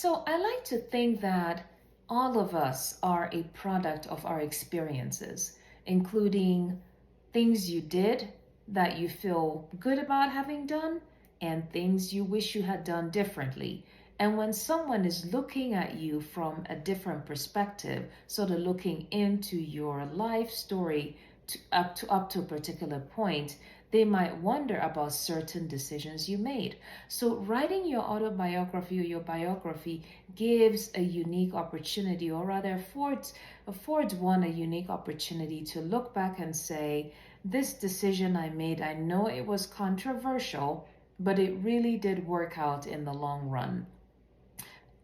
So I like to think that all of us are a product of our experiences, including things you did that you feel good about having done and things you wish you had done differently. And when someone is looking at you from a different perspective, sort of looking into your life story up to a particular point, they might wonder about certain decisions you made. So writing your autobiography or your biography gives a unique opportunity, or rather affords one a unique opportunity to look back and say, this decision I made, I know it was controversial, but it really did work out in the long run.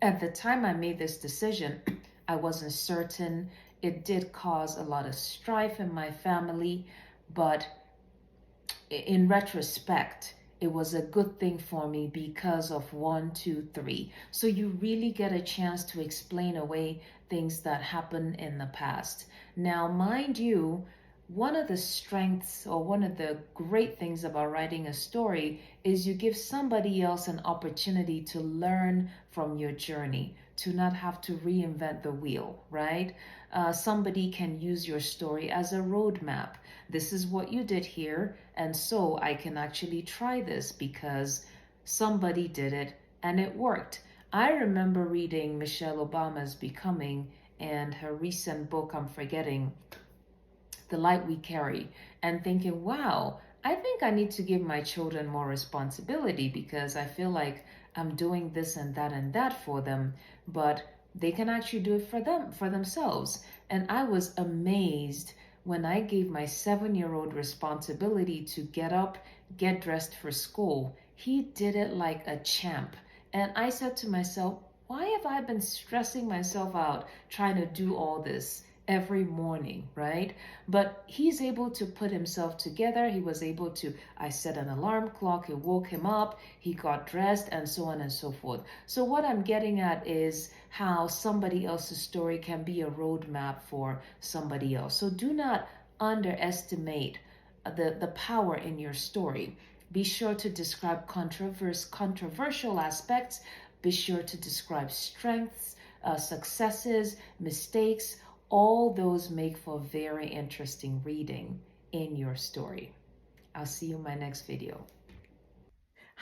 At the time I made this decision, I wasn't certain. It did cause a lot of strife in my family, but in retrospect, it was a good thing for me because of one, two, three. So you really get a chance to explain away things that happened in the past. Now, mind you, one of the strengths or one of the great things about writing a story is you give somebody else an opportunity to learn from your journey, to not have to reinvent the wheel, right? Somebody can use your story as a roadmap. This is what you did here, and so I can actually try this because somebody did it and it worked. I remember reading Michelle Obama's Becoming and her recent book, I'm forgetting, The Light We Carry, and thinking, wow, I think I need to give my children more responsibility because I feel like I'm doing this and that for them, but they can actually do it for themselves. And I was amazed when I gave my 7-year-old responsibility to get up, get dressed for school. He did it like a champ. And I said to myself, why have I been stressing myself out trying to do all this every morning, right? But he's able to put himself together. He was able to, I set an alarm clock, it woke him up, he got dressed, and so on and so forth. So what I'm getting at is how somebody else's story can be a roadmap for somebody else. So do not underestimate the power in your story. Be sure to describe controversial aspects. Be sure to describe strengths, successes, mistakes. All those make for very interesting reading in your story. I'll see you in my next video.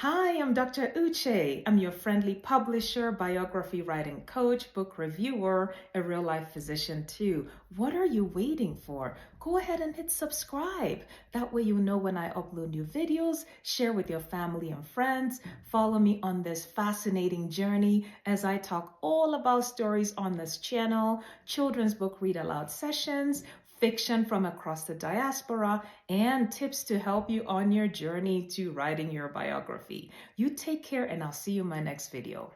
Hi, I'm Dr. Uche. I'm your friendly publisher, biography writing coach, book reviewer, a real life physician too. What are you waiting for? Go ahead and hit subscribe. That way you know when I upload new videos. Share with your family and friends. Follow me on this fascinating journey as I talk all about stories on this channel, children's book read aloud sessions, fiction from across the diaspora, and tips to help you on your journey to writing your biography. You take care, and I'll see you in my next video.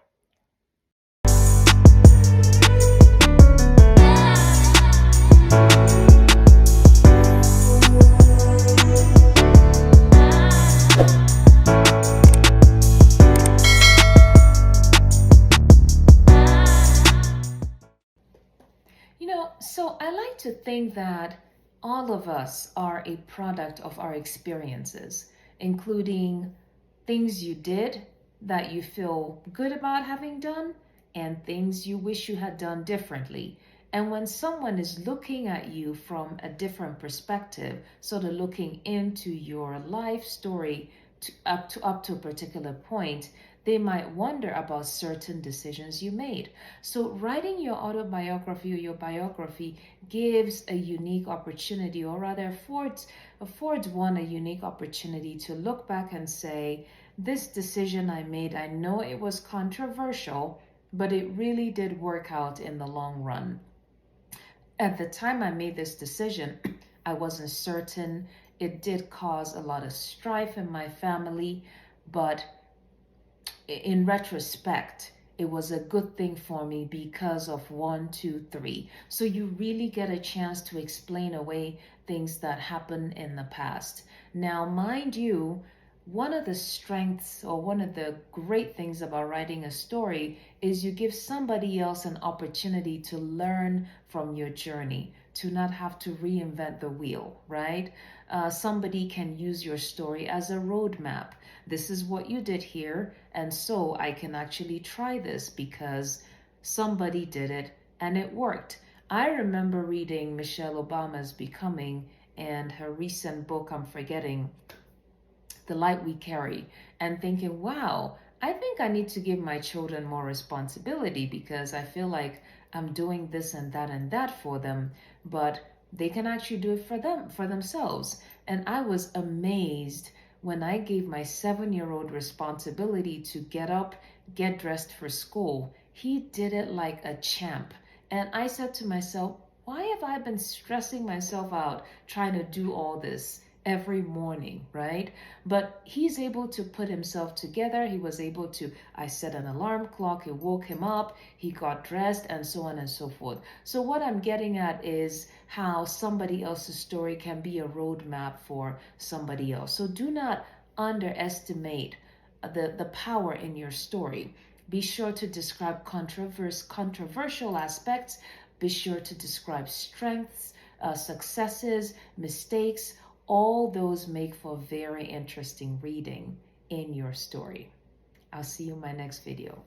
So I like to think that all of us are a product of our experiences, including things you did that you feel good about having done and things you wish you had done differently. And when someone is looking at you from a different perspective, sort of looking into your life story up to a particular point, they might wonder about certain decisions you made. So writing your autobiography or your biography gives a unique opportunity, or rather affords one a unique opportunity to look back and say, this decision I made, I know it was controversial, but it really did work out in the long run. At the time I made this decision, I wasn't certain. It did cause a lot of strife in my family, but in retrospect, it was a good thing for me because of one, two, three. So you really get a chance to explain away things that happened in the past. Now, mind you, one of the strengths or one of the great things about writing a story is you give somebody else an opportunity to learn from your journey, to not have to reinvent the wheel, right? Somebody can use your story as a roadmap. This is what you did here, and so I can actually try this because somebody did it and it worked. I remember reading Michelle Obama's Becoming and her recent book, I'm forgetting, The Light We Carry, and thinking, wow, I think I need to give my children more responsibility because I feel like I'm doing this and that for them, but they can actually do it for themselves. And I was amazed when I gave my 7-year-old responsibility to get up, get dressed for school. He did it like a champ. And I said to myself, why have I been stressing myself out trying to do all this every morning, right? But he's able to put himself together. He was able to, I set an alarm clock, it woke him up, he got dressed, and so on and so forth. So what I'm getting at is how somebody else's story can be a roadmap for somebody else. So do not underestimate the power in your story. Be sure to describe controversial aspects. Be sure to describe strengths, successes, mistakes. All those make for very interesting reading in your story. I'll see you in my next video.